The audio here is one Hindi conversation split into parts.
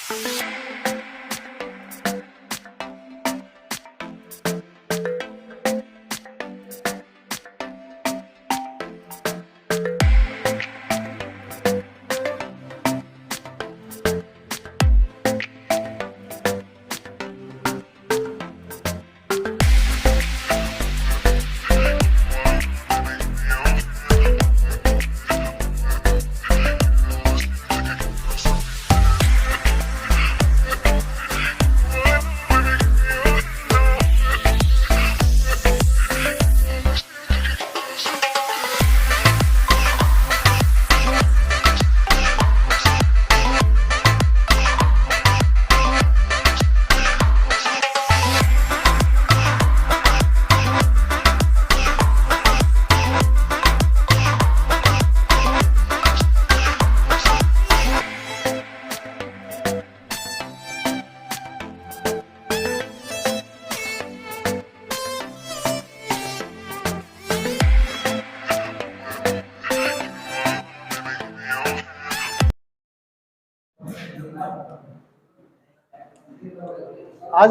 आज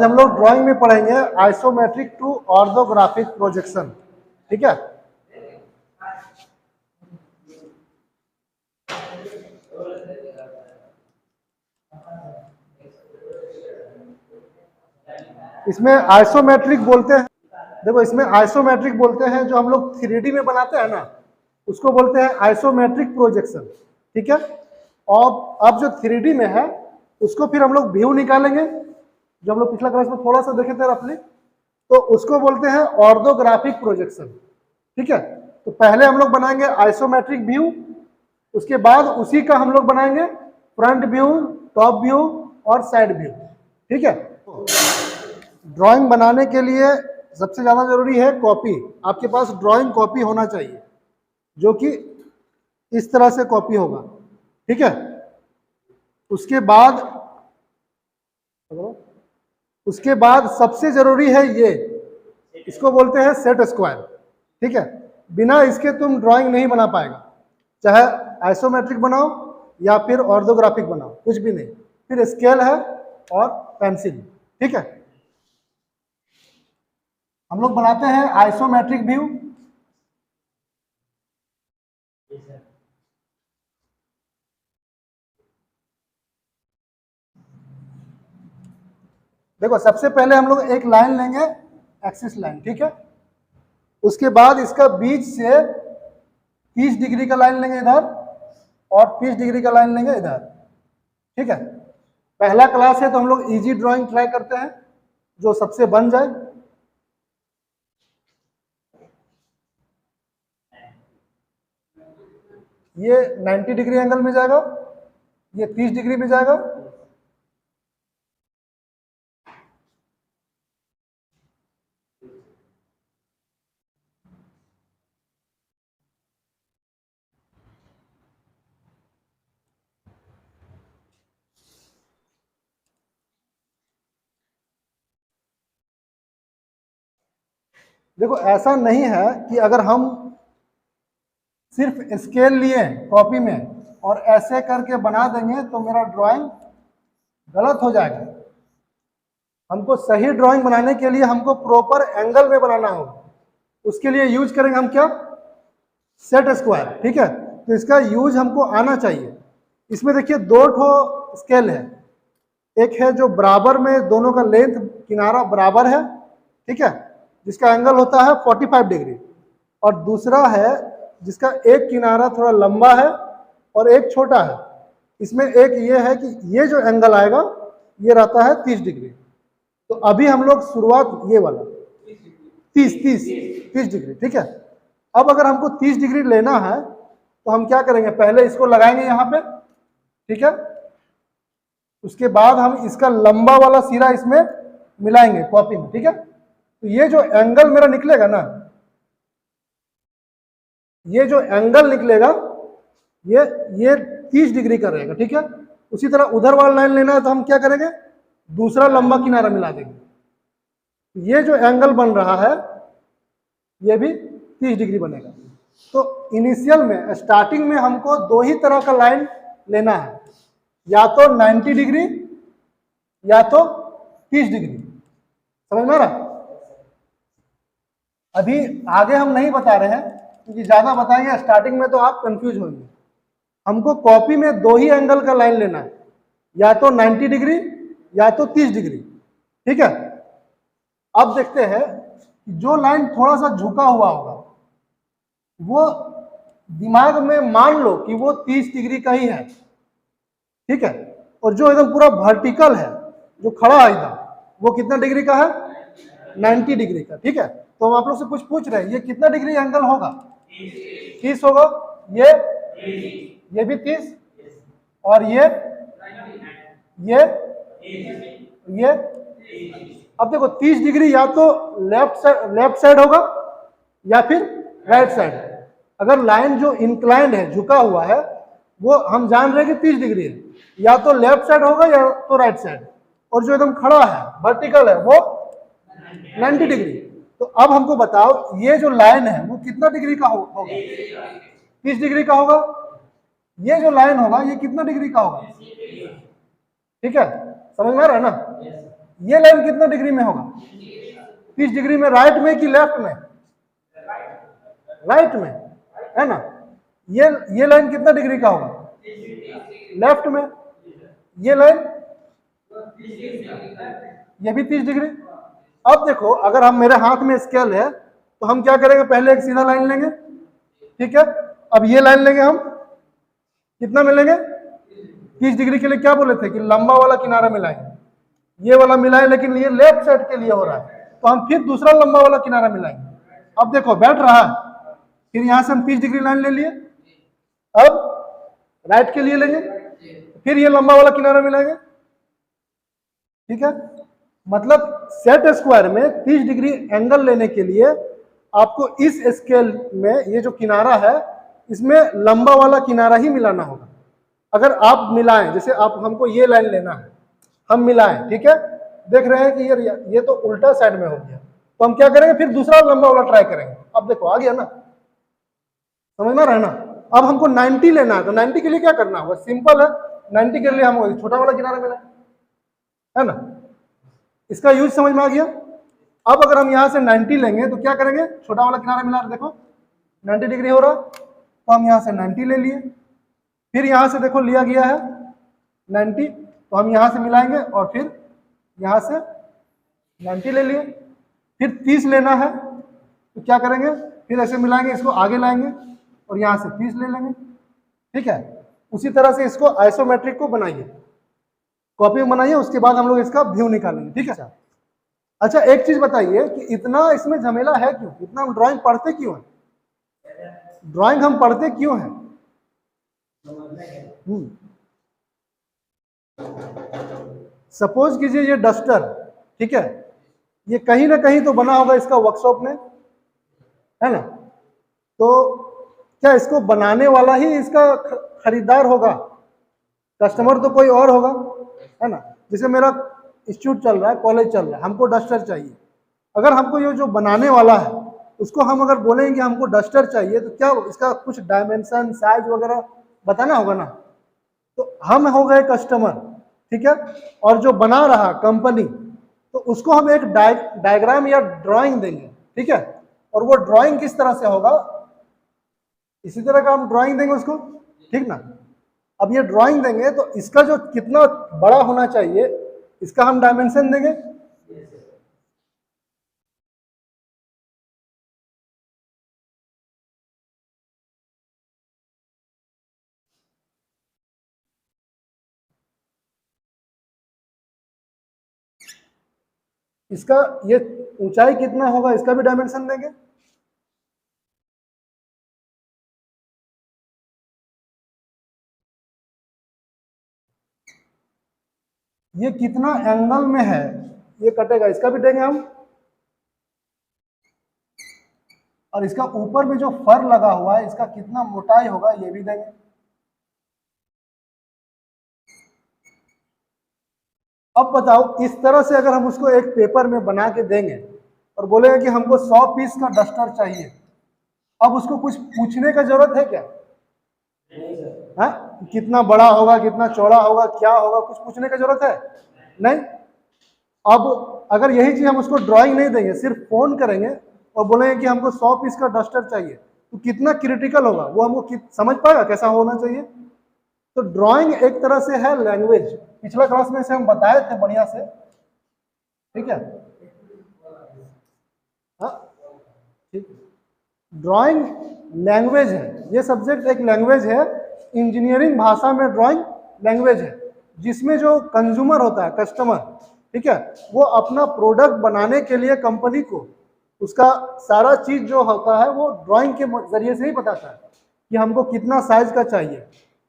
हम लोग ड्राइंग में पढ़ेंगे आइसोमेट्रिक टू ऑर्थोग्राफिक प्रोजेक्शन। ठीक है, इसमें आइसोमेट्रिक बोलते हैं। देखो, इसमें आइसोमेट्रिक बोलते हैं जो हम लोग 3D में बनाते हैं ना, उसको बोलते हैं आइसोमेट्रिक प्रोजेक्शन। ठीक है, और अब जो 3D में है उसको फिर हम लोग व्यू निकालेंगे, जो हम लोग पिछला क्लास में थोड़ा सा देखे थे रफली, तो उसको बोलते हैं ऑर्थोग्राफिक प्रोजेक्शन। ठीक है, तो पहले हम लोग बनाएंगे आइसोमेट्रिक व्यू, उसके बाद उसी का हम लोग बनाएंगे फ्रंट व्यू, टॉप व्यू और साइड व्यू। ठीक है, ड्राइंग बनाने के लिए सबसे ज्यादा जरूरी है कॉपी। आपके पास ड्राइंग कॉपी होना चाहिए, जो कि इस तरह से कॉपी होगा। ठीक है, उसके बाद सबसे जरूरी है ये, इसको बोलते हैं सेट स्क्वायर। ठीक है, बिना इसके तुम ड्राइंग नहीं बना पाएगा, चाहे आइसोमेट्रिक बनाओ या फिर ऑर्थोग्राफिक बनाओ, कुछ भी नहीं। फिर स्केल है और पेंसिल। ठीक है, हम लोग बनाते हैं आइसोमेट्रिक व्यू। देखो, सबसे पहले हम लोग एक लाइन लेंगे, एक्सिस लाइन। ठीक है, उसके बाद इसका बीच से 30 डिग्री का लाइन लेंगे इधर और 30 डिग्री का लाइन लेंगे इधर। ठीक है, पहला क्लास है तो हम लोग इजी ड्राइंग ट्राई करते हैं, जो सबसे बन जाए। ये 90 डिग्री एंगल में जाएगा, ये 30 डिग्री में जाएगा। देखो, ऐसा नहीं है कि अगर हम सिर्फ स्केल लिए कॉपी में और ऐसे करके बना देंगे तो मेरा ड्राइंग गलत हो जाएगा। हमको सही ड्राइंग बनाने के लिए हमको प्रॉपर एंगल में बनाना होगा। उसके लिए यूज करेंगे हम क्या, सेट स्क्वायर। ठीक है, तो इसका यूज हमको आना चाहिए। इसमें देखिए दो ठो स्केल है, एक है जो बराबर में दोनों का लेंथ किनारा बराबर है, ठीक है, जिसका एंगल होता है 45 डिग्री, और दूसरा है जिसका एक किनारा थोड़ा लंबा है और एक छोटा है। इसमें एक ये है कि ये जो एंगल आएगा ये रहता है 30 डिग्री। तो अभी हम लोग शुरुआत ये वाला 30 डिग्री। ठीक है, अब अगर हमको 30 डिग्री लेना है तो हम क्या करेंगे, पहले इसको लगाएंगे यहाँ पे। ठीक है, उसके बाद हम इसका लंबा वाला सिरा इसमें मिलाएंगे कॉपी में। ठीक है, तो ये जो एंगल मेरा निकलेगा ना, ये जो एंगल निकलेगा ये 30 डिग्री का रहेगा। ठीक है, उसी तरह उधर वाला लाइन लेना है तो हम क्या करेंगे, दूसरा लंबा किनारा मिला देंगे। ये जो एंगल बन रहा है ये भी 30 डिग्री बनेगा। तो इनिशियल में, स्टार्टिंग में हमको दो ही तरह का लाइन लेना है, या तो 90 डिग्री या तो 30 डिग्री। समझ में आ रहा? अभी आगे हम नहीं बता रहे हैं क्योंकि ज्यादा बताएंगे स्टार्टिंग में तो आप कंफ्यूज होंगे। हमको कॉपी में दो ही एंगल का लाइन लेना है, या तो 90 डिग्री या तो 30 डिग्री। ठीक है, अब देखते हैं जो लाइन थोड़ा सा झुका हुआ होगा वो दिमाग में मान लो कि वो 30 डिग्री का ही है। ठीक है, और जो एकदम पूरा वर्टिकल है, जो खड़ा है एकदम, वो कितना डिग्री का है? 90 डिग्री का। ठीक है, तो हम आप लोग से कुछ पूछ रहे हैं ये कितना डिग्री एंगल होगा? 30 होगा। ये भी 30 और ये अब देखो 30 डिग्री या तो लेफ्ट साइड होगा या फिर राइट साइड। अगर लाइन जो इंक्लाइंड है, झुका हुआ है, वो हम जान रहे हैं कि 30 डिग्री है, या तो लेफ्ट साइड होगा या तो राइट साइड। और जो एकदम खड़ा है, वर्टिकल है, वो 90 डिग्री। तो अब हमको बताओ ये जो लाइन है वो कितना डिग्री का होगा? 30 डिग्री का होगा। ये जो लाइन होगा ये कितना डिग्री का होगा? ठीक है, समझ में आ रहा है ना? ये लाइन कितना डिग्री में होगा? 30 डिग्री में। राइट में कि लेफ्ट में? राइट में, है ना? ये लाइन कितना डिग्री का होगा? लेफ्ट में। ये लाइन ये भी 30 डिग्री। अब देखो अगर हम मेरे हाथ में स्केल है तो हम क्या करेंगे? पहले एक सीधा लाइन लेंगे। ठीक है, अब ये लाइन लेंगे हम, कितना मिलेंगे? 30 डिग्री के लिए क्या बोले थे कि लंबा वाला किनारा मिलाएंगे। ये वाला मिलाए, लेकिन ये लेफ्ट साइड के लिए हो रहा है, तो हम फिर दूसरा लंबा वाला किनारा मिलाएंगे। अब देखो बैठ रहा है, फिर यहां से हम 30 डिग्री लाइन ले लिए। अब राइट के लिए लेंगे, फिर ये लंबा वाला किनारा मिलाएंगे। ठीक है, मतलब सेट स्क्वायर में 30 डिग्री एंगल लेने के लिए आपको इस स्केल में ये जो किनारा है इसमें लंबा वाला किनारा ही मिलाना होगा। अगर आप मिलाएं, जैसे आप हमको ये लाइन लेना है, हम मिलाएं, ठीक है, देख रहे हैं कि ये तो उल्टा साइड में हो गया, तो हम क्या करेंगे? फिर दूसरा लंबा वाला ट्राई करेंगे। अब देखो आ गया ना, समझ में रहना। अब हमको 90 लेना है, तो 90 के लिए क्या करना होगा? सिंपल है, 90 के लिए हम छोटा वाला किनारा मिलाएं, है ना? इसका यूज समझ में आ गया। अब अगर हम यहाँ से 90 लेंगे तो क्या करेंगे? छोटा वाला किनारा मिला रहे, देखो 90 डिग्री हो रहा, तो हम यहाँ से 90 ले लिए। फिर यहाँ से देखो लिया गया है 90, तो हम यहाँ से मिलाएंगे और फिर यहाँ से 90 ले लिए। फिर 30 लेना है तो क्या करेंगे? फिर ऐसे मिलाएंगे, इसको आगे लाएंगे और यहाँ से 30 ले लेंगे। ठीक है, उसी तरह से इसको आइसोमेट्रिक को बनाइए, कॉपी में बनाइए, उसके बाद हम लोग इसका व्यू निकालेंगे। ठीक है। अच्छा एक चीज बताइए कि इतना इसमें झमेला है क्यों? इतना हम ड्राइंग पढ़ते क्यों हैं? ड्राइंग हम पढ़ते क्यों हैं? सपोज कीजिए ये डस्टर, ठीक है, ये कहीं ना कहीं तो बना होगा इसका वर्कशॉप में, है ना? तो क्या इसको बनाने वाला ही इसका खरीदार होगा? कस्टमर तो कोई और होगा, है ना? जैसे मेरा इंस्टीट्यूट चल रहा है, कॉलेज चल रहा है, हमको डस्टर चाहिए। अगर हमको ये जो बनाने वाला है उसको हम अगर बोलेंगे कि हमको डस्टर चाहिए, तो क्या इसका कुछ डायमेंशन, साइज वगैरह बताना होगा ना? तो हम हो गए कस्टमर, ठीक है, और जो बना रहा कंपनी, तो उसको हम एक डायग्राम या ड्राइंग देंगे। ठीक है, और वो ड्राइंग किस तरह से होगा? इसी तरह का हम ड्राइंग देंगे उसको, ठीक ना? अब ये ड्राइंग देंगे तो इसका जो कितना बड़ा होना चाहिए इसका हम डायमेंशन देंगे। इसका ये ऊंचाई कितना होगा इसका भी डायमेंशन देंगे। ये कितना एंगल में है ये कटेगा, इसका भी देंगे हम। और इसका ऊपर में जो फर लगा हुआ है इसका कितना मोटाई होगा ये भी देंगे। अब बताओ इस तरह से अगर हम उसको एक पेपर में बना के देंगे और बोलेंगे कि हमको 100 पीस का डस्टर चाहिए, अब उसको कुछ पूछने का जरूरत है क्या? हाँ, कितना बड़ा होगा, कितना चौड़ा होगा, क्या होगा, कुछ पूछने का जरूरत है? नहीं, अब अगर यही चीज हम उसको ड्राइंग नहीं देंगे, सिर्फ फोन करेंगे और बोलेंगे कि हमको 100 पीस का डस्टर चाहिए, तो कितना क्रिटिकल होगा वो, हमको समझ पाएगा कैसा होना चाहिए। तो ड्राइंग एक तरह से है लैंग्वेज, पिछला क्लास में से हम बताए थे बढ़िया से, ठीक है। हाँ ठीक, ड्राइंग लैंग्वेज है, ये सब्जेक्ट एक लैंग्वेज है, इंजीनियरिंग भाषा में ड्राइंग लैंग्वेज है, जिसमें जो कंज्यूमर होता है, कस्टमर, ठीक है, वो अपना प्रोडक्ट बनाने के लिए कंपनी को उसका सारा चीज जो होता है वो ड्राइंग के जरिए से ही बताता है कि हमको कितना साइज का चाहिए।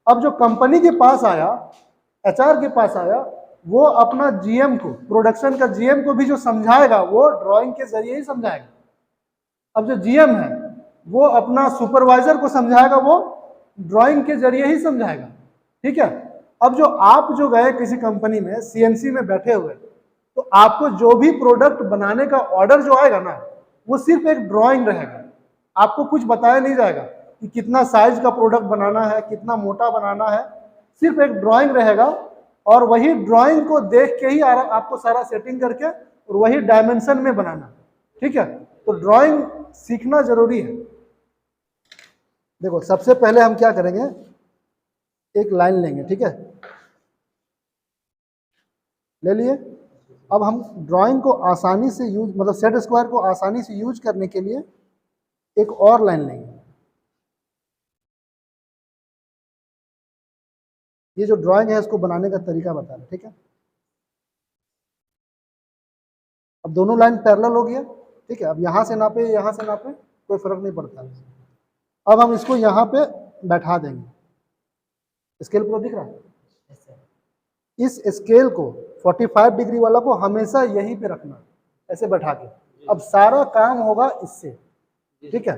अब जो कंपनी के पास आया, एचआर के पास आया, वो अपना जीएम को, प्रोडक्शन का जीएम को भी जो समझाएगा वो ड्राइंग के जरिए ही समझाएगा। अब जो जीएम है वो अपना सुपरवाइजर को समझाएगा, वो ड्राइंग के जरिए ही समझाएगा, ठीक है। अब जो आप जो गए किसी कंपनी में सीएनसी में बैठे हुए, तो आपको जो भी प्रोडक्ट बनाने का ऑर्डर जो आएगा ना, वो सिर्फ एक ड्राइंग रहेगा, आपको कुछ बताया नहीं जाएगा कि कितना साइज का प्रोडक्ट बनाना है, कितना मोटा बनाना है, सिर्फ एक ड्राइंग रहेगा, और वही ड्राइंग को देख के ही आपको सारा सेटिंग करके और वही डायमेंशन में बनाना, ठीक है। तो ड्राइंग सीखना जरूरी है। देखो सबसे पहले हम क्या करेंगे, एक लाइन लेंगे, ठीक है, ले लिए। अब हम ड्राइंग को आसानी से यूज, मतलब सेट स्क्वायर को आसानी से यूज करने के लिए एक और लाइन लेंगे। ये जो ड्राइंग है इसको बनाने का तरीका बता रहे, ठीक है। अब दोनों लाइन पैरेलल हो गया, ठीक है। अब यहाँ से नापे यहाँ से नापे कोई फर्क नहीं पड़ता। अब हम इसको यहाँ पे बैठा देंगे। स्केल पूरा दिख रहा है? इस स्केल को 45 डिग्री वाला को हमेशा यहीं पे रखना, ऐसे बैठा के। अब सारा काम होगा इससे, ठीक है।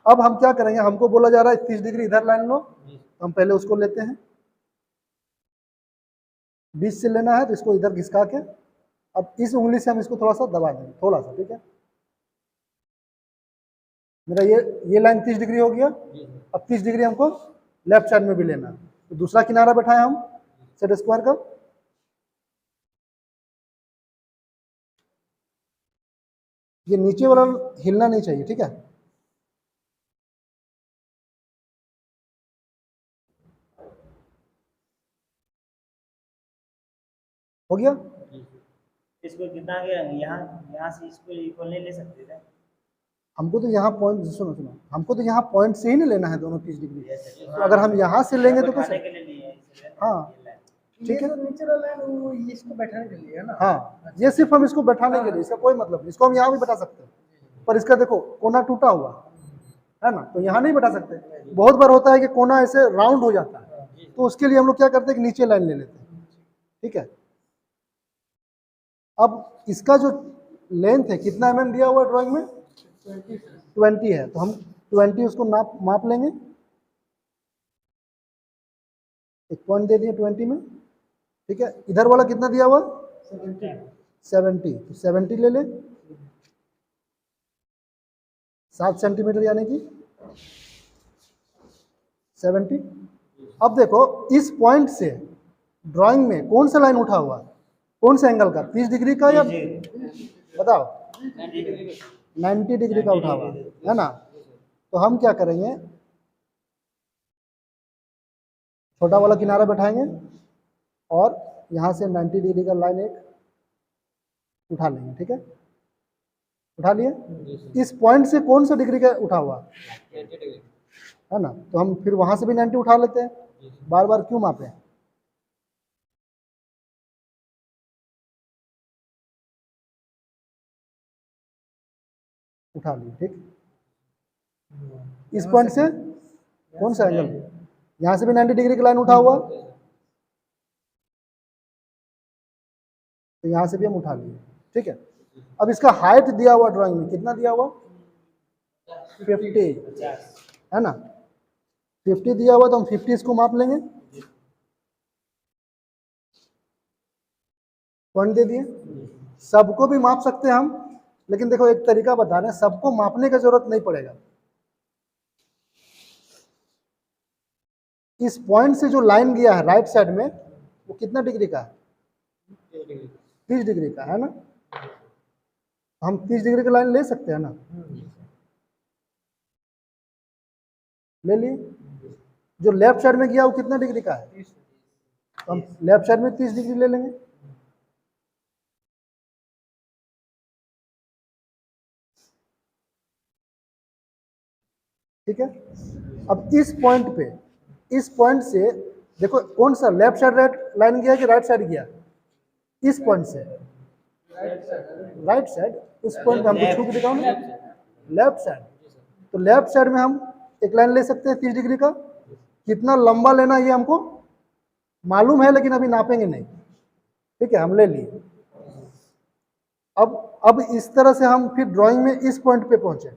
अब हम क्या करेंगे, हमको बोला जा रहा है 30 डिग्री इधर लाइन लो, तो हम पहले उसको लेते हैं, बीच से लेना है तो इसको इधर घिसका के, अब इस उंगली से हम इसको थोड़ा सा दबा देंगे, थोड़ा सा, ठीक है। मेरा ये लाइन 30 डिग्री हो गया। अब 30 डिग्री हमको लेफ्ट साइड में भी लेना है, तो दूसरा किनारा बैठाए हम सेट स्क्वायर का। ये नीचे वाला हिलना नहीं चाहिए, ठीक है। हो गया। इसको कितना यहाँ यहाँ से इसको इक्वल नहीं ले सकते थे? हमको तो यहाँ पॉइंट, सुनो सुनो, हमको तो यहाँ पॉइंट से ही नहीं लेना है दोनों 30 डिग्री। तो अगर हम यहाँ से लेंगे तो कुछ, हाँ ठीक है, नीचे वाला है वो इसको बैठाने के लिए है ना। हाँ ये सिर्फ हम इसको बैठाने के लिए, इसका कोई मतलब नहीं। इसको हम यहाँ भी बैठा सकते हैं, पर इसका देखो कोना टूटा हुआ है ना, तो यहाँ नहीं बैठा सकते। बहुत बार होता है कि कोना ऐसे राउंड हो जाता है, तो उसके लिए हम लोग क्या करते हैं कि नीचे लाइन ले लेते हैं, ठीक है। अब इसका जो लेंथ है, कितना mm दिया हुआ है ड्राइंग में, 20 है, तो हम 20 उसको माप लेंगे। एक पॉइंट दे दिए 20 में, ठीक है। इधर वाला कितना दिया हुआ, 70, तो 70 ले ले, 7 सेंटीमीटर यानी कि 70। अब देखो इस पॉइंट से ड्राइंग में कौन सा लाइन उठा हुआ, कौन से एंगल का, 30 डिग्री का या बताओ, 90 डिग्री का उठा हुआ है ना। तो हम क्या करेंगे, छोटा वाला किनारा बैठाएंगे और यहाँ से 90 डिग्री का लाइन एक उठा लेंगे, ठीक है। उठा लिए। इस पॉइंट से कौन सा डिग्री का उठा हुआ है ना, तो हम फिर वहां से भी 90 उठा लेते हैं, बार बार क्यों मापे। उठा लिए, ठीक। इस पॉइंट से कौन सा एंगल, यहाँ से भी 90 डिग्री का लाइन उठा हुआ, तो यहाँ से भी हम उठा लिए, ठीक है। अब इसका हाइट दिया हुआ ड्राइंग में कितना दिया हुआ, 50 है ना, 50 दिया हुआ, तो हम 50 इसको माप लेंगे, पॉइंट दे दिए। सबको भी माप सकते हैं हम, लेकिन देखो एक तरीका बता रहे हैं, सबको मापने की जरूरत नहीं पड़ेगा। इस पॉइंट से जो लाइन गया है राइट साइड में, वो कितना डिग्री का है, 30 डिग्री का है ना, हम 30 डिग्री की लाइन ले सकते हैं ना, ले लिए। जो लेफ्ट साइड में गया वो कितना डिग्री का है, तो हम लेफ्ट साइड में 30 डिग्री ले लेंगे। ठीक है, अब इस पॉइंट पे, इस पॉइंट से देखो कौन सा लेफ्ट साइड राइट लाइन गया कि राइट साइड गया, इस पॉइंट से राइट साइड, उस पॉइंट पे हमको छू के दिखाओ ना, लेफ्ट साइड। तो लेफ्ट साइड में हम एक लाइन ले सकते हैं 30 डिग्री का। कितना लंबा लेना ये हमको मालूम है, लेकिन अभी नापेंगे नहीं। ठीक है, हम ले लिए। अब इस तरह से हम फिर ड्राइंग में इस पॉइंट पे पहुंचे।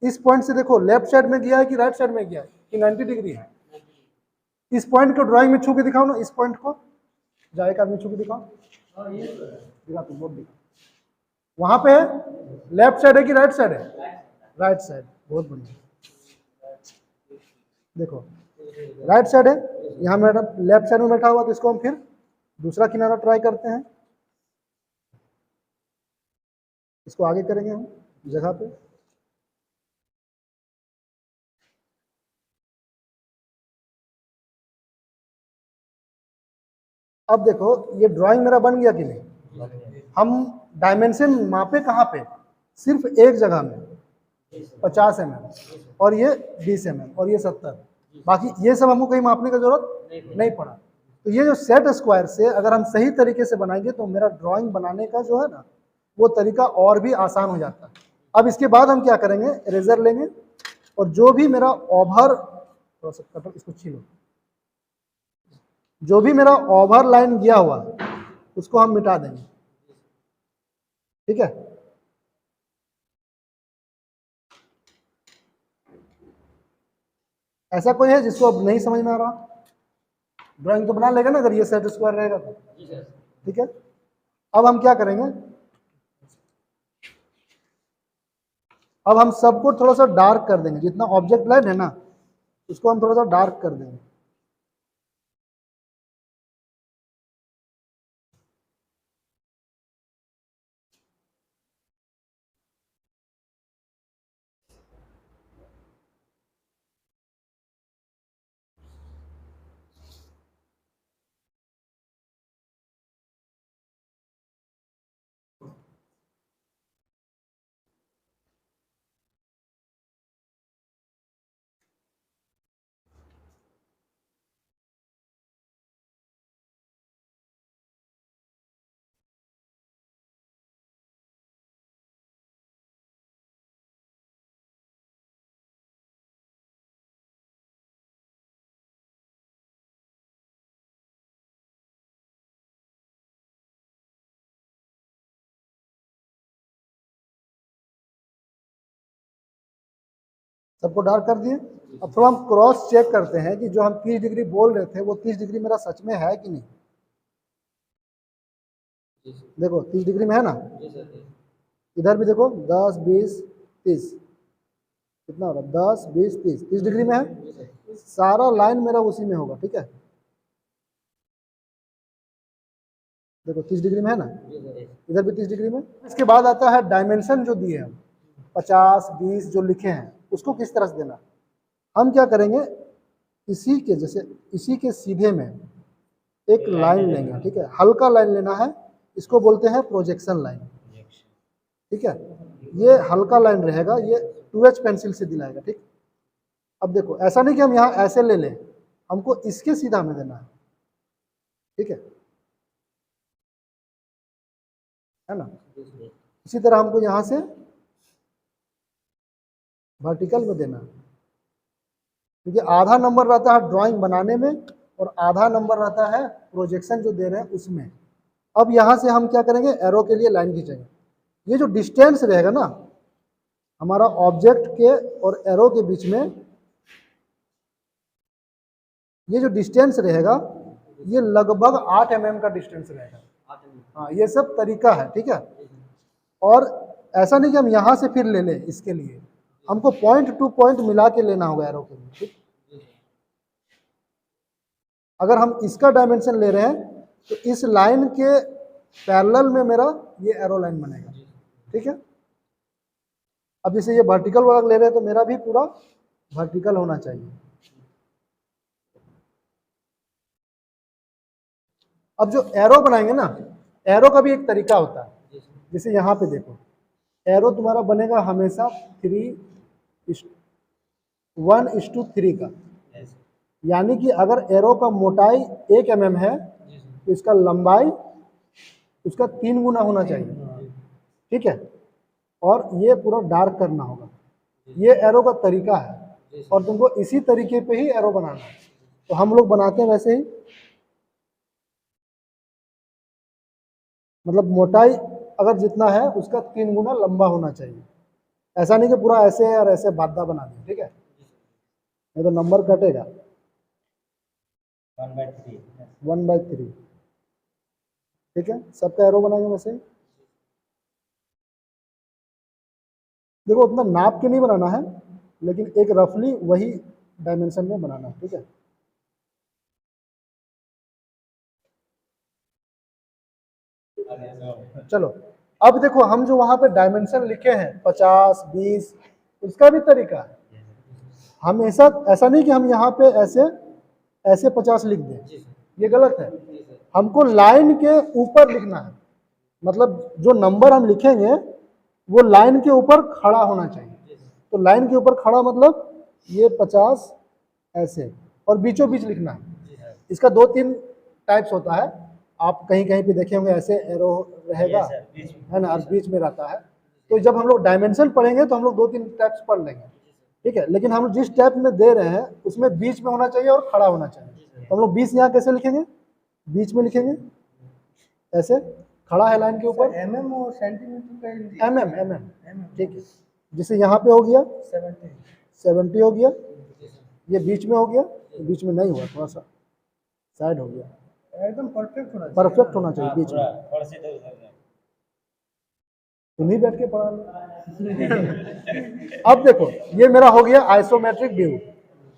इस पॉइंट से देखो लेफ्ट साइड में गया है कि राइट साइड में गया है कि 90 डिग्री है। इस पॉइंट को ड्राइंग में छू के दिखाओ ना, इस पॉइंट को जाए का आदमी छू के दिखाओ, दिखा तुम बोर्ड दिखा। वहां पे लेफ्ट साइड है कि राइट साइड है, राइट साइड, बहुत बढ़िया। देखो राइट साइड है, यहाँ मेरा लेफ्ट साइड में बैठा हुआ, तो इसको हम फिर दूसरा किनारा ट्राई करते हैं। इसको आगे करेंगे हम जगह पे। अब देखो ये ड्राइंग मेरा बन गया कि नहीं। हम डायमेंशन मापे कहाँ पे, सिर्फ एक जगह में 50 mm और ये 20 mm और ये 70, बाकी ये सब हमको कहीं मापने की जरूरत नहीं पड़ा। तो ये जो सेट स्क्वायर से अगर हम सही तरीके से बनाएंगे तो मेरा ड्राइंग बनाने का जो है ना वो तरीका और भी आसान हो जाता है। अब इसके बाद हम क्या करेंगे, इरेजर लेंगे और जो भी मेरा ओवर, थोड़ा सा कटर इसको छीलो, जो भी मेरा ओवर लाइन गया हुआ उसको हम मिटा देंगे। ठीक है, ऐसा कोई है जिसको अब नहीं समझ में आ रहा, ड्राइंग तो बना लेगा ना अगर ये सेट स्क्वायर रहेगा तो। ठीक है, अब हम क्या करेंगे, अब हम सबको थोड़ा सा डार्क कर देंगे। जितना ऑब्जेक्ट लाइन है ना उसको हम थोड़ा सा डार्क कर देंगे। सबको डार्क कर दिए। अब थोड़ा हम क्रॉस चेक करते हैं कि जो हम 30 डिग्री बोल रहे थे वो 30 डिग्री मेरा सच में है कि नहीं। देखो 30 डिग्री में है ना, इधर भी देखो 10 20 30, कितना हो रहा है 10 20 30, 30 डिग्री में है, सारा लाइन मेरा उसी में होगा। ठीक है, देखो 30 डिग्री में है ना, इधर भी 30 डिग्री में। इसके बाद आता है डायमेंशन जो दिए हम 50 20 जो लिखे हैं उसको किस तरह से देना। हम क्या करेंगे, इसी के जैसे इसी के सीधे में एक लाइन लेंगे। ठीक है, हल्का लाइन लेना है, इसको बोलते हैं प्रोजेक्शन लाइन। ठीक है, ये हल्का लाइन रहेगा, ये 2H पेंसिल से दिलाएगा। ठीक, अब देखो ऐसा नहीं कि हम यहाँ ऐसे ले लें, हमको इसके सीधा में देना है। ठीक है ना, इसी तरह हमको यहाँ से वर्टिकल में देना है, क्योंकि आधा नंबर रहता है ड्राइंग बनाने में और आधा नंबर रहता है प्रोजेक्शन जो दे रहे हैं उसमें। अब यहाँ से हम क्या करेंगे, एरो के लिए लाइन खींचेंगे। ये जो डिस्टेंस रहेगा ना हमारा ऑब्जेक्ट के और एरो के बीच में, ये जो डिस्टेंस रहेगा ये लगभग 8 mm का डिस्टेंस रहेगा। हाँ, ये सब तरीका है। ठीक है, और ऐसा नहीं कि हम यहाँ से फिर ले लें, इसके लिए हमको पॉइंट टू पॉइंट मिला के लेना होगा एरो के लिए। ठीक, अगर हम इसका डायमेंशन ले रहे हैं तो इस लाइन के पैरेलल में मेरा ये एरो लाइन बनेगा, ठीक है। अब जैसे ये वर्टिकल वाला ले रहे हैं तो मेरा भी पूरा वर्टिकल होना चाहिए। अब जो एरो बनाएंगे ना, एरो का भी एक तरीका होता है। जैसे यहाँ पे देखो, एरो तुम्हारा बनेगा हमेशा 1:3 का, यानी कि अगर एरो का मोटाई 1 mm है तो इसका लंबाई उसका 3 गुना होना चाहिए, ठीक है। और ये पूरा डार्क करना होगा, ये एरो का तरीका है और तुमको इसी तरीके पे ही एरो बनाना है। तो हम लोग बनाते हैं वैसे ही, मतलब मोटाई अगर जितना है उसका 3 गुना लंबा होना चाहिए। ऐसा नहीं कि पूरा ऐसे और ऐसे बाधा बना दें, ठीक है, नहीं तो नंबर कटेगा। 1/3, ठीक है। सबका एरो बनाएंगे वैसे ही। देखो उतना नाप के नहीं बनाना है, लेकिन एक रफली वही डायमेंशन में बनाना है, ठीक है। चलो अब देखो, हम जो वहां पे डायमेंशन लिखे हैं 50, 20, उसका भी तरीका है। हमेशा ऐसा नहीं कि हम यहाँ पे ऐसे 50 लिख दें, ये गलत है। हमको लाइन के ऊपर लिखना है, मतलब जो नंबर हम लिखेंगे वो लाइन के ऊपर खड़ा होना चाहिए। तो लाइन के ऊपर खड़ा मतलब ये 50 ऐसे, और बीचों बीच लिखना है। इसका 2-3 टाइप्स होता है, आप कहीं कहीं पे देखे होंगे ऐसे एरो रहेगा, है ना, और बीच में रहता है। तो जब हम लोग डायमेंशन पढ़ेंगे तो हम लोग 2-3 टाइप्स पढ़ लेंगे, ठीक है। लेकिन हम जिस टाइप में दे रहे हैं उसमें बीच में होना चाहिए और खड़ा होना चाहिए। तो हम लोग 20 यहाँ कैसे लिखेंगे, बीच में लिखेंगे ऐसे, खड़ा है लाइन के ऊपर, mm और सेंटीमीटर का mm, ठीक है। जैसे यहाँ पे हो गया 70 हो गया, ये बीच में हो गया, बीच में नहीं हुआ, थोड़ा सा साइड हो गया, एकदम परफेक्ट होना चाहिए बीच में। तुम ही बैठ के पढ़ा लो। अब देखो ये मेरा हो गया आइसोमेट्रिक व्यू।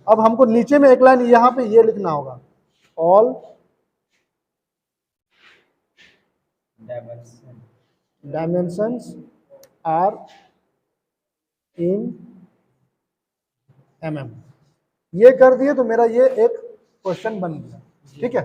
अब हमको नीचे में एक लाइन यहाँ पे ये लिखना होगा, all dimensions are in mm। ये कर दिए तो मेरा ये एक क्वेश्चन बन गया, ठीक है।